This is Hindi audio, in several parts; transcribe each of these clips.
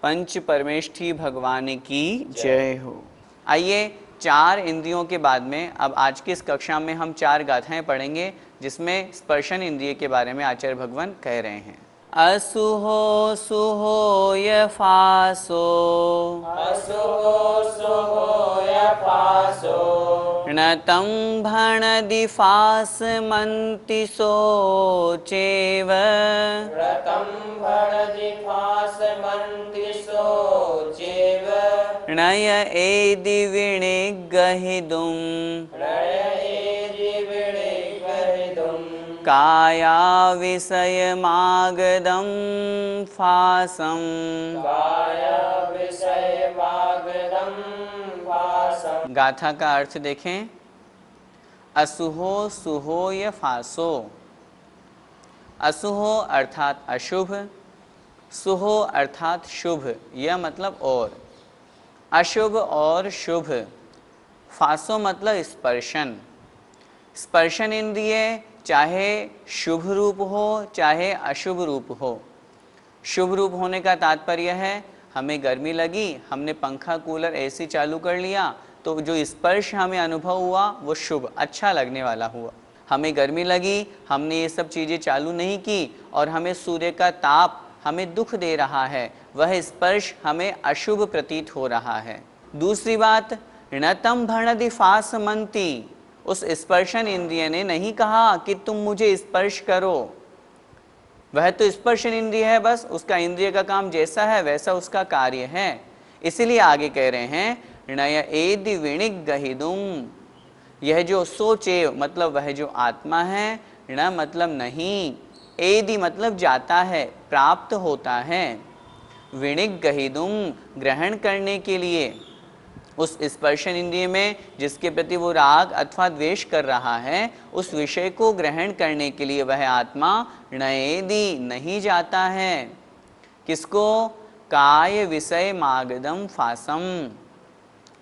पंच परमेष्ठी भगवान की जय हो। आइए, 4 इंद्रियों के बाद में अब आज की इस कक्षा में हम 4 गाथाएं पढ़ेंगे जिसमें स्पर्शन इंद्रिय के बारे में आचार्य भगवान कह रहे हैं। असुहो सुहो यफासो, असुहो सुहो यफासो, णतं भणदिफास मन्तिसो चेव, व्रतं भणदिफास मन्तिसो चेव, णय एदि विणिगहिदुं, णय एदि विणिगहिदुं, काया विषयमागदं फासं, काया विषयमागदं वासं। गाथा का अर्थ देखें। असुहो सुहो यफासो, असुहो अर्थात अशुभ, सुहो अर्थात शुभ, यह मतलब और, अशुभ और शुभ, फासो मतलब स्पर्शन। स्पर्शन इंद्रिय चाहे शुभ रूप हो चाहे अशुभ रूप हो। शुभ रूप होने का तात्पर्य है हमें गर्मी लगी, हमने पंखा कूलर एसी चालू कर लिया तो जो स्पर्श हमें अनुभव हुआ वो शुभ, अच्छा लगने वाला हुआ। हमें गर्मी लगी, हमने ये सब चीज़ें चालू नहीं की और हमें सूर्य का ताप हमें दुख दे रहा है, वह स्पर्श हमें अशुभ प्रतीत हो रहा है। दूसरी बात, णतं भणदिफास मन्ति, उस स्पर्शन इंद्रिय ने नहीं कहा कि तुम मुझे स्पर्श करो, वह तो स्पर्शन इंद्रिय है, बस उसका इंद्रिय का काम जैसा है वैसा उसका कार्य है। इसीलिए आगे कह रहे हैं णय एदि विणिगहिदुं, यह जो सोचे मतलब वह जो आत्मा है, ण मतलब नहीं, एदि मतलब जाता है, प्राप्त होता है, विणिगहिदुं ग्रहण करने के लिए, उस स्पर्शन इंद्रिय में जिसके प्रति वो राग अथवा द्वेष कर रहा है उस विषय को ग्रहण करने के लिए वह आत्मा णयेदि नहीं जाता है। किसको? काय विषय मागदम फासम,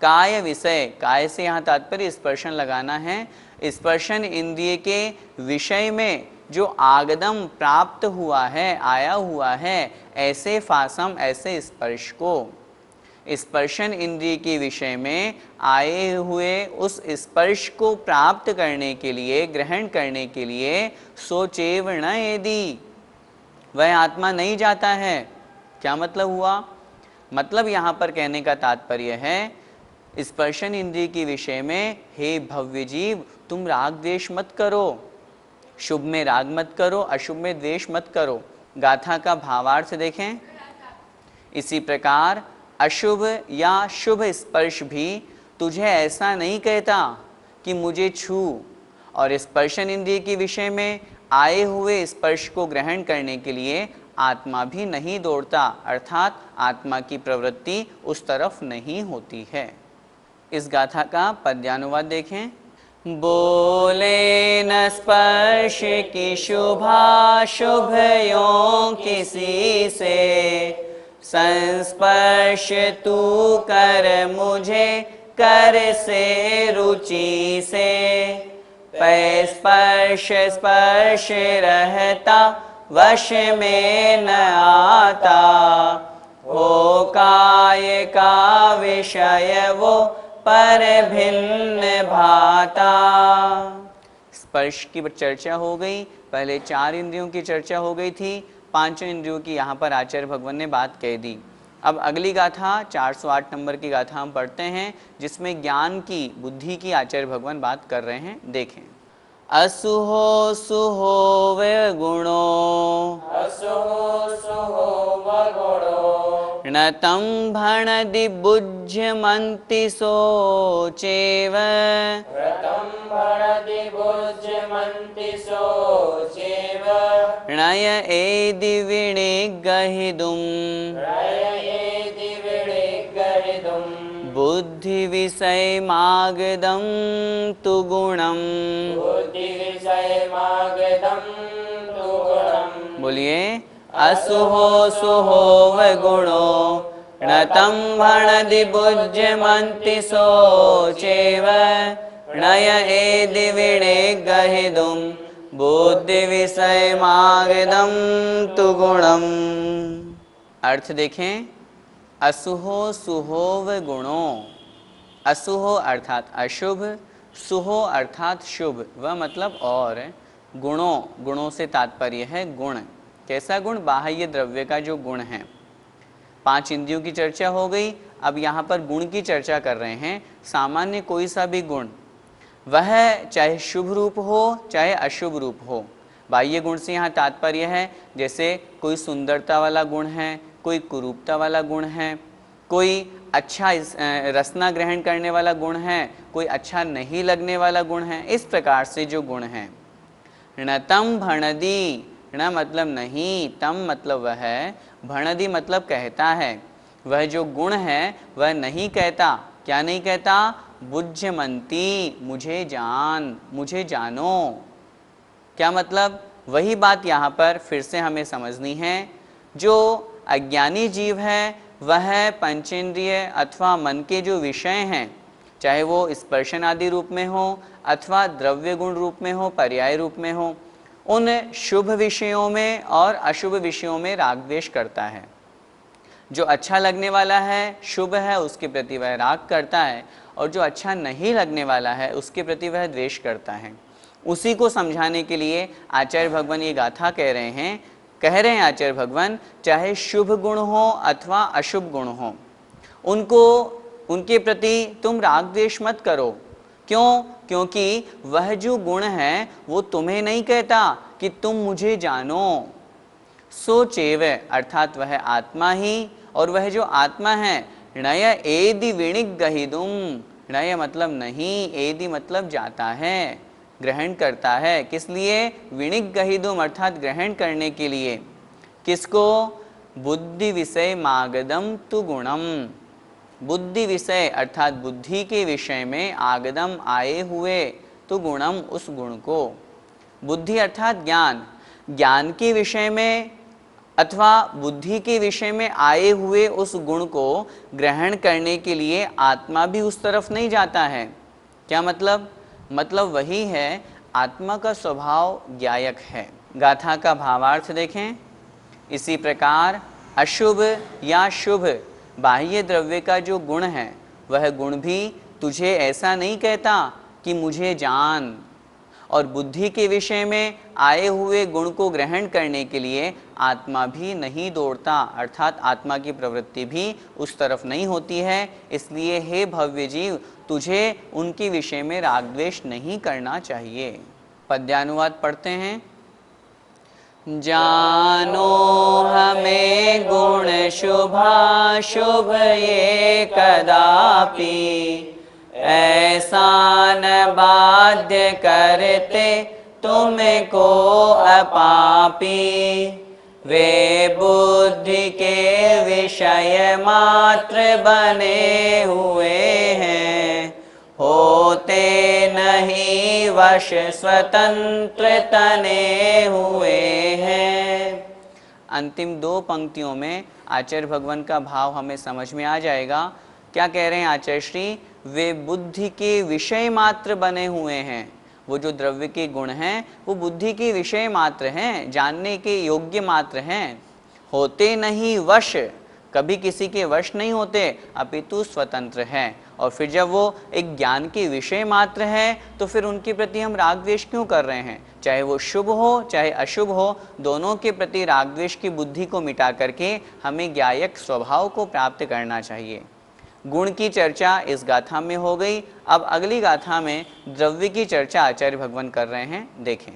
काय विषय, काय से यहाँ तात्पर्य स्पर्शन लगाना है। स्पर्शन इंद्रिय के विषय में जो आगदम प्राप्त हुआ है, आया हुआ है, ऐसे फासम ऐसे स्पर्श को, स्पर्शन इंद्रिय के विषय में आए हुए उस स्पर्श को प्राप्त करने के लिए, ग्रहण करने के लिए सोचेव णयेदि, वह आत्मा नहीं जाता है। क्या मतलब हुआ? मतलब यहाँ पर कहने का तात्पर्य है स्पर्शन इंद्रिय के विषय में हे भव्य जीव तुम राग द्वेष मत करो, शुभ में राग मत करो, अशुभ में द्वेष मत करो। गाथा का भावार्थ देखें। इसी प्रकार अशुभ या शुभ स्पर्श भी तुझे ऐसा नहीं कहता कि मुझे छू, और स्पर्शन इंद्रिय के विषय में आए हुए स्पर्श को ग्रहण करने के लिए आत्मा भी नहीं दौड़ता, अर्थात आत्मा की प्रवृत्ति उस तरफ नहीं होती है। इस गाथा का पद्यानुवाद देखें। बोले न स्पर्श की शुभा शुभयों किसी से, संस्पर्श तू कर मुझे कर से रुचि से, पै स्पर्श स्पर्श रहता वश में न आता, हो काय का विषय वो पर भिन्न भाता। स्पर्श की चर्चा हो गई, पहले 4 इंद्रियों की चर्चा हो गई थी, 5 इंद्रियों की यहाँ पर आचार्य भगवान ने बात कह दी। अब अगली गाथा 408 नंबर की गाथा हम पढ़ते हैं जिसमें ज्ञान की, बुद्धि की आचार्य भगवान बात कर रहे हैं। देखें। असुहो सुहो व गुणो, असुहो सुहो वगुणो, णतं भणदि बुज्यमन्ति सोचेव, व्रतं भणदि बुज्यमन्ति सोचेव, णय एदि विणिगहिदुं, णय एदि विणिगहिदुं, बुद्धि विषय मागदं तु गुणं। बुद्धि विषय मागदं तु गुणं। बोलिए। असुहो सुहो व गुणो, णतं भणदि बुज्यमन्ति सोचेव, णय एदि विणिगहिदुं, बुद्धि विषय मागदं तु गुणम्। अर्थ देखें। असुहो सुहोव गुणो। असुहो अर्थात अशुभ, सुहो अर्थात शुभ, वह मतलब और, गुणों, गुणों से तात्पर्य है गुण। कैसा गुण? बाह्य द्रव्य का जो गुण है। 5 इंद्रियों की चर्चा हो गई, अब यहाँ पर गुण की चर्चा कर रहे हैं। सामान्य कोई सा भी गुण, वह चाहे शुभ रूप हो चाहे अशुभ रूप हो। बाह्य गुण से यहाँ तात्पर्य है जैसे कोई सुंदरता वाला गुण है, कोई कुरूपता वाला गुण है, कोई अच्छा रसना ग्रहण करने वाला गुण है, कोई अच्छा नहीं लगने वाला गुण है। इस प्रकार से जो गुण हैं। णतम भणदी, ण मतलब नहीं, तम मतलब वह है, भणदी मतलब कहता है। वह जो गुण है वह नहीं कहता। क्या नहीं कहता? बुज्यमंती, मुझे जान, मुझे जानो। क्या मतलब? वही बात यहाँ पर फिर से हमें समझनी है। जो अज्ञानी जीव है वह पंचेंद्रिय अथवा मन के जो विषय हैं, चाहे वो स्पर्शन आदि रूप में हो अथवा द्रव्य गुण रूप में हो, पर्याय रूप में हो, उन शुभ विषयों में और अशुभ विषयों में राग द्वेष करता है। जो अच्छा लगने वाला है, शुभ है, उसके प्रति वह राग करता है, और जो अच्छा नहीं लगने वाला है उसके प्रति वह द्वेष करता है। उसी को समझाने के लिए आचार्य भगवान ये गाथा कह रहे हैं आचार्य भगवान, चाहे शुभ गुण हो अथवा अशुभ गुण हो, उनके प्रति तुम राग द्वेष मत करो। क्यों? क्योंकि वह जो गुण है वो तुम्हें नहीं कहता कि तुम मुझे जानो। सो चेव अर्थात वह आत्मा ही, और वह जो आत्मा है, णय एदि विणिक गहिदुम, णय मतलब नहीं, एदि मतलब जाता है, ग्रहण करता है। किस लिए? विणिक गहिदुम अर्थात ग्रहण करने के लिए। किसको? बुद्धि विषय मागदम तु गुणम, बुद्धि विषय अर्थात बुद्धि के विषय में, आगदम आए हुए, तो गुणम उस गुण को। बुद्धि अर्थात ज्ञान, ज्ञान के विषय में अथवा बुद्धि के विषय में आए हुए उस गुण को ग्रहण करने के लिए आत्मा भी उस तरफ नहीं जाता है। क्या मतलब? मतलब वही है, आत्मा का स्वभाव ज्ञायक है। गाथा का भावार्थ देखें। इसी प्रकार अशुभ या शुभ बाह्य द्रव्य का जो गुण है, वह गुण भी तुझे ऐसा नहीं कहता कि मुझे जान, और बुद्धि के विषय में आए हुए गुण को ग्रहण करने के लिए आत्मा भी नहीं दौड़ता, अर्थात आत्मा की प्रवृत्ति भी उस तरफ नहीं होती है। इसलिए हे भव्य जीव, तुझे उनके विषय में राग द्वेष नहीं करना चाहिए। पद्यानुवाद पढ़ते हैं। जानो हमें गुण शुभा शुभ ये कदापि, ऐसा न बाध्य करते तुमको अपापी। वे बुद्धि के विषय मात्र बने हुए हैं, होते नहीं वश स्वतंत्र तने हुए हैं। अंतिम 2 पंक्तियों में आचार्य भगवान का भाव हमें समझ में आ जाएगा। क्या कह रहे हैं आचार्य श्री? वे बुद्धि के विषय मात्र बने हुए हैं। वो जो द्रव्य के गुण हैं वो बुद्धि के विषय मात्र हैं, जानने के योग्य मात्र हैं। होते नहीं वश, कभी किसी के वश नहीं होते, अपितु स्वतंत्र हैं। और फिर जब वो एक ज्ञान के विषय मात्र है तो फिर उनके प्रति हम राग द्वेष क्यों कर रहे हैं? चाहे वो शुभ हो चाहे अशुभ हो, दोनों के प्रति राग द्वेष की बुद्धि को मिटा करके हमें ज्ञायक स्वभाव को प्राप्त करना चाहिए। गुण की चर्चा इस गाथा में हो गई। अब अगली गाथा में द्रव्य की चर्चा आचार्य भगवान कर रहे हैं। देखें।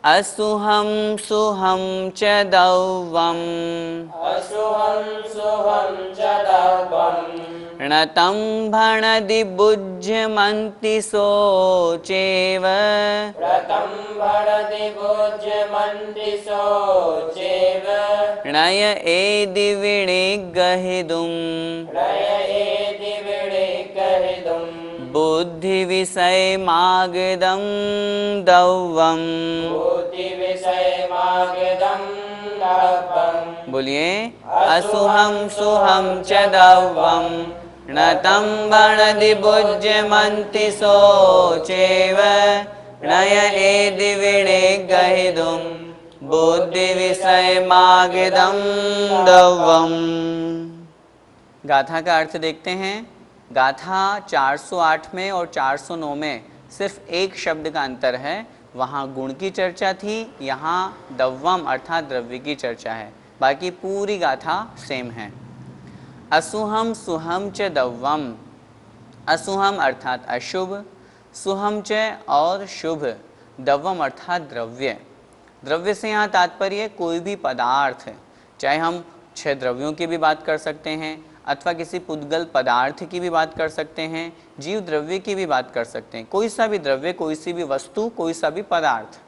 असुहम सुहम च दौवम, असुहं सुहं च दौवम्, णतं भणदि बुज्यमन्ति सोचेव, व्रतं भणति भुज्यमन्ति सोचेव, णय एदि विणिगहिदुम्, णय एति विणिगहिदुम्, बुद्धि विषय मागदं दौवम्। बुद्धि विषय मागदं दौवम्। बोलिए। असुहम सुहम च दौवम्, णतं भणदि बुज्यमन्ति सोचेव, णय एदि विणिगहिदुम्, बुद्धि विषय मागदं दौवम्। गाथा का अर्थ देखते हैं। गाथा 408 में और 409 में सिर्फ एक शब्द का अंतर है, वहाँ गुण की चर्चा थी, यहाँ दव्वम अर्थात द्रव्य की चर्चा है, बाकी पूरी गाथा सेम है। असुहम सुहम च दव्वम, असुहम अर्थात अशुभ, सुहम च और शुभ, दव्वम अर्थात द्रव्य। द्रव्य से यहाँ तात्पर्य कोई भी पदार्थ, चाहे हम 6 द्रव्यों की भी बात कर सकते हैं अथवा किसी पुद्गल पदार्थ की भी बात कर सकते हैं, जीव द्रव्य की भी बात कर सकते हैं, कोई सा भी द्रव्य, कोई सी भी वस्तु, कोई सा भी पदार्थ।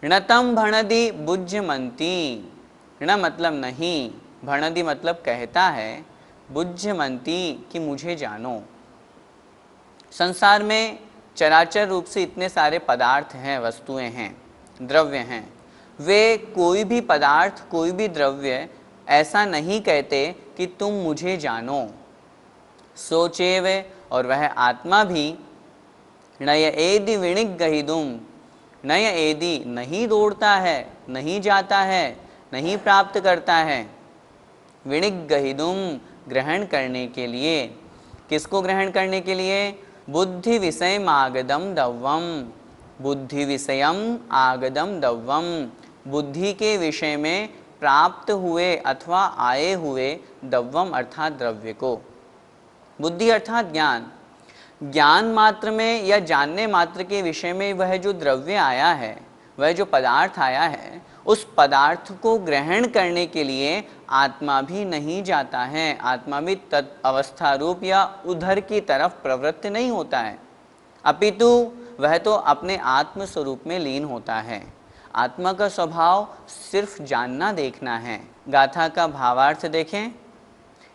णतम भणदि बुज्यमंती, ण मतलब नहीं, भणदि मतलब कहता है, बुज्यमंती कि मुझे जानो। संसार में चराचर रूप से इतने सारे पदार्थ हैं, वस्तुएं हैं, द्रव्य हैं, वे कोई भी पदार्थ, कोई भी द्रव्य ऐसा नहीं कहते कि तुम मुझे जानो। सोचे वे, और वह आत्मा भी, नय एदि विणिक गहिदुम, नय एदि नहीं दौड़ता है, नहीं जाता है, नहीं प्राप्त करता है, विणिक गहिदुम ग्रहण करने के लिए। किसको ग्रहण करने के लिए? बुद्धि विषय आगदम दव्वम, बुद्धि विषयम आगदम दव्वम, बुद्धि के विषय में प्राप्त हुए अथवा आए हुए दव्वम अर्थात द्रव्य को। बुद्धि अर्थात ज्ञान, ज्ञान मात्र में या जानने मात्र के विषय में वह जो द्रव्य आया है, वह जो पदार्थ आया है, उस पदार्थ को ग्रहण करने के लिए आत्मा भी नहीं जाता है, आत्मा भी तत् अवस्था रूप या उधर की तरफ प्रवृत्त नहीं होता है, अपितु वह तो अपने आत्म स्वरूप में लीन होता है। आत्मा का स्वभाव सिर्फ जानना देखना है। गाथा का भावार्थ देखें।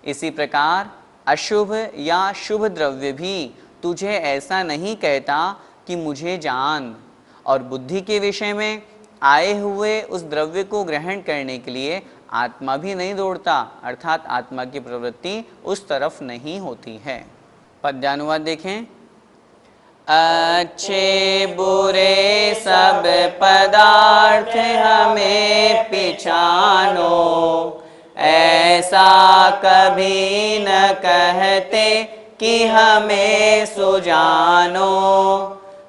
इसी प्रकार अशुभ या शुभ द्रव्य भी तुझे ऐसा नहीं कहता कि मुझे जान, और बुद्धि के विषय में आए हुए उस द्रव्य को ग्रहण करने के लिए आत्मा भी नहीं दौड़ता, अर्थात आत्मा की प्रवृत्ति उस तरफ नहीं होती है। पद्यानुवाद देखें। अच्छे बुरे सब पदार्थ हमें पिछानो, ऐसा कभी न कहते कि हमें सुजानो।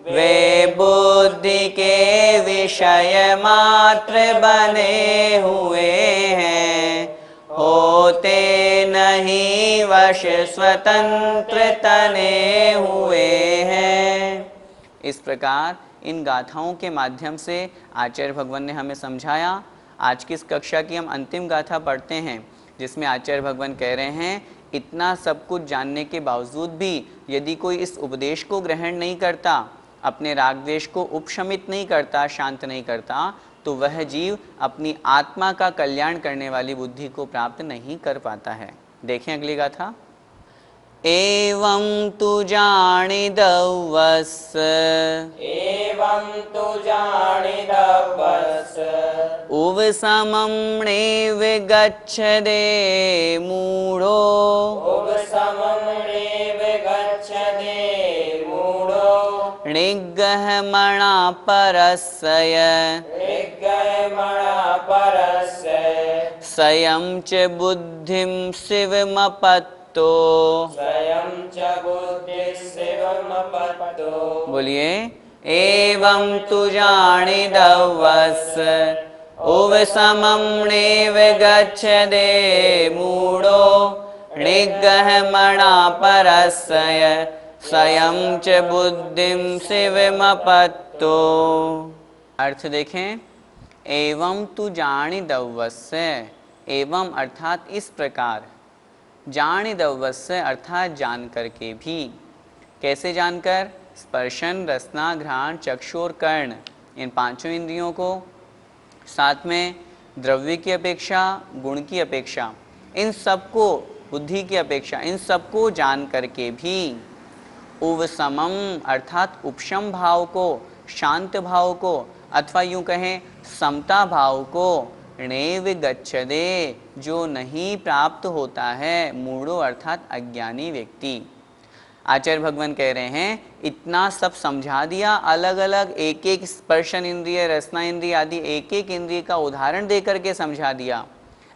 वे बुद्धि के विषय मात्र बने हुए हैं, होते नहीं वश स्वतंत्र तने हुए हैं। इस प्रकार इन गाथाओं के माध्यम से आचार्य भगवान ने हमें समझाया। आज की इस कक्षा की हम अंतिम गाथा पढ़ते हैं, जिसमें आचार्य भगवान कह रहे हैं, इतना सब कुछ जानने के बावजूद भी यदि कोई इस उपदेश को ग्रहण नहीं करता, अपने राग द्वेष को उपशमित नहीं करता, शांत नहीं करता, तो वह जीव अपनी आत्मा का कल्याण करने वाली बुद्धि को प्राप्त नहीं कर पाता है। देखें अगली गाथा। एवं तु जानिदवस्, एवं तु जानिदवस्, उपशमं विगच्छते मूढो, उपशमं विगच्छते मूढो, ऋग्गहमणा परस्य, ऋग्गहमणा परस्य, स्वयं च बुद्धिं शिवमपत्तो, स्वयं च बुद्धिः शिवमपत्तो। बोलिए। एवं तु जानिदवस्, उपशमं नैव गच्छते मूढो, ऋग्गहमणा परस्य, स्वयं च बुद्धिं शिवमपत्तो। अर्थ देखें। एवं तु जानिदवस्य, एवं अर्थात इस प्रकार, जानिदवस्य अर्थात जान करके भी। कैसे जानकर? स्पर्शन, रसना, घ्राण, चक्षु और कर्ण, इन पांचों इंद्रियों को, साथ में द्रव्य की अपेक्षा, गुण की अपेक्षा, इन सबको, बुद्धि की अपेक्षा, इन सबको जान करके भी उपशमम अर्थात उपशम भाव को, शांत भाव को, अथवा यूं कहें समता भाव को, नैव गच्छते जो नहीं प्राप्त होता है, मूढ़ो अर्थात अज्ञानी व्यक्ति। आचार्य भगवान कह रहे हैं, इतना सब समझा दिया, अलग अलग एक एक स्पर्शन इंद्रिय, रसना इंद्रिय आदि एक एक इंद्रिय का उदाहरण दे करके समझा दिया,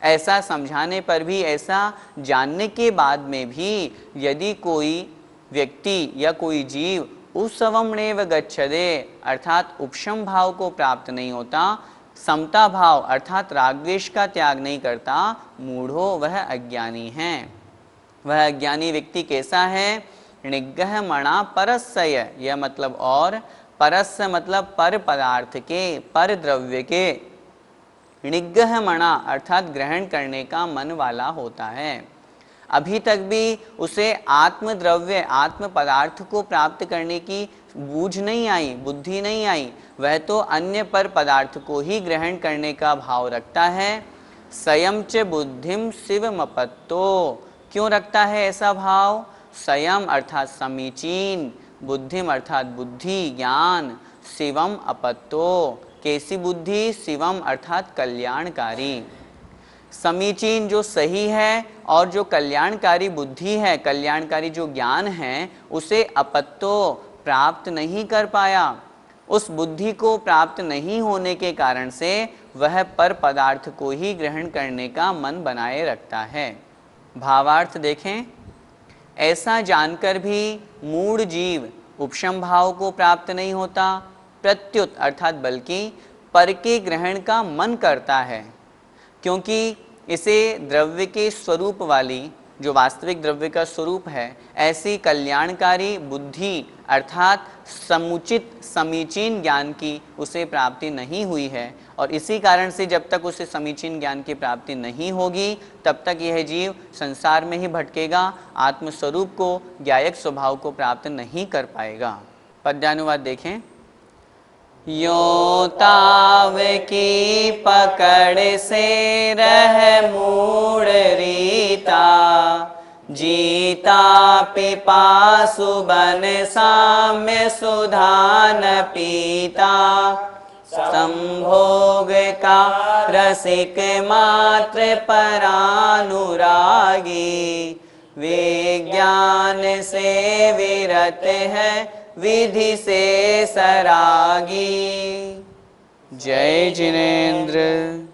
ऐसा समझाने पर भी, ऐसा जानने के बाद में भी यदि कोई व्यक्ति या कोई जीव उपशममेव गच्छते अर्थात उपशम भाव को प्राप्त नहीं होता, समता भाव अर्थात राग द्वेष का त्याग नहीं करता, मूढ़ो वह अज्ञानी है। वह अज्ञानी व्यक्ति कैसा है? निग्रहमणा परस्य, यह मतलब और, परस्य मतलब पर पदार्थ के, पर द्रव्य के। निग्रहमणा अर्थात ग्रहण करने का मन वाला होता है। अभी तक भी उसे आत्म द्रव्य, आत्म पदार्थ को प्राप्त करने की बूझ नहीं आई, बुद्धि नहीं आई, वह तो अन्य पर पदार्थ को ही ग्रहण करने का भाव रखता है। संयम च बुद्धिम शिवमपत्तो, क्यों रखता है ऐसा भाव? संयम अर्थात समीचीन, बुद्धिम अर्थात बुद्धि ज्ञान, शिवम अपत्तो कैसी बुद्धि? शिवम अर्थात कल्याणकारी। समीचीन जो सही है और जो कल्याणकारी बुद्धि है, कल्याणकारी जो ज्ञान है, उसे अपत्तो प्राप्त नहीं कर पाया। उस बुद्धि को प्राप्त नहीं होने के कारण से वह पर पदार्थ को ही ग्रहण करने का मन बनाए रखता है। भावार्थ देखें, ऐसा जानकर भी मूढ़ जीव उपशम भाव को प्राप्त नहीं होता, प्रत्युत अर्थात बल्कि पर के ग्रहण का मन करता है, क्योंकि इसे द्रव्य के स्वरूप वाली, जो वास्तविक द्रव्य का स्वरूप है, ऐसी कल्याणकारी बुद्धि अर्थात समुचित समीचीन ज्ञान की उसे प्राप्ति नहीं हुई है। और इसी कारण से जब तक उसे समीचीन ज्ञान की प्राप्ति नहीं होगी तब तक यह जीव संसार में ही भटकेगा, आत्मस्वरूप को, ज्ञायक स्वभाव को प्राप्त नहीं कर पाएगा। पद्यानुवाद देखें। यो ताव की पकड़ से रह मूढ़ रीता, जीता पिपासु बन साम्य सुधान पीता, संभोग का रसिक मात्र परानुरागी, विज्ञान से विरत है विधि से सरागी। जय जिनेन्द्र।